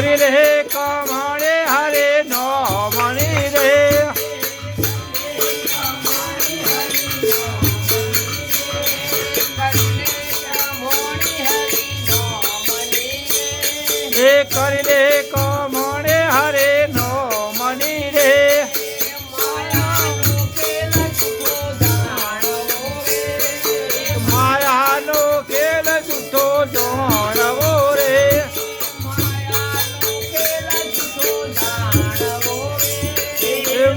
કરી રે કમણે હરે નો મણી રે એ કરી રે કમણે હરે નો મણી રે માયાનો ખેલ જૂઠો જાણવો રે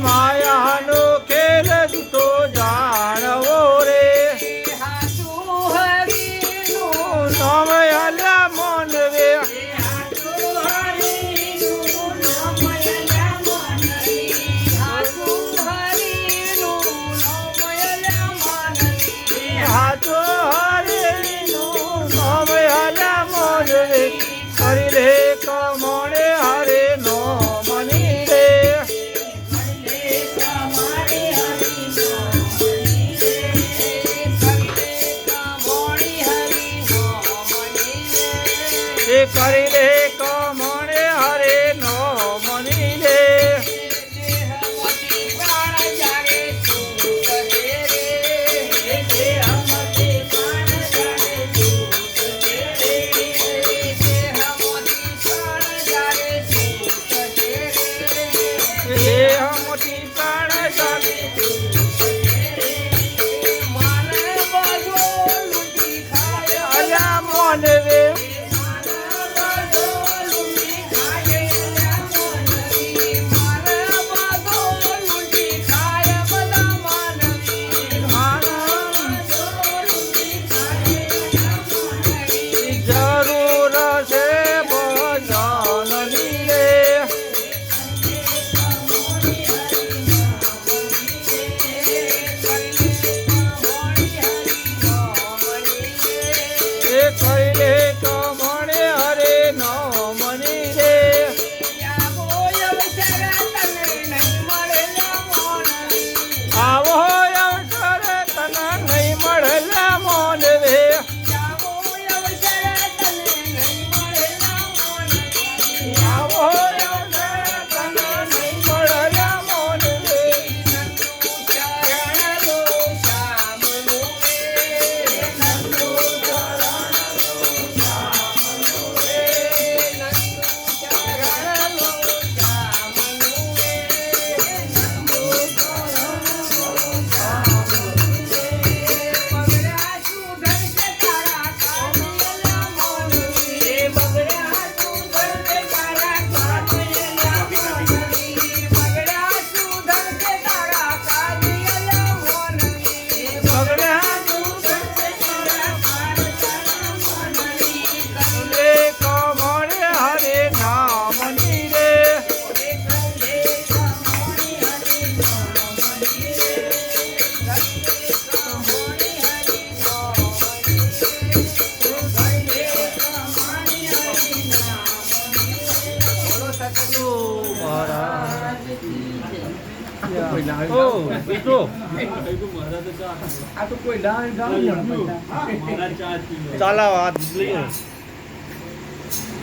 માયાનો ખેલ જૂઠો જાણવો રે નામ આલ્યા મનવે હાચો હરેનું નામ આલ્યા મનવે કરી રે કમણે હરે નો મની રે કરી રે કમણે હરે નો મની રે મોટી પ્રાણ જાગે અલ્યા મનવે જરૂર છે ભજનની રે એ કરી રે કમણે હરે નો મની રે આવો અવસર તને નહીં મળેલા મોનવે આવો અવસર તને નહીં મળેલા મોનવે કમણે હરે નામની રે ચાલો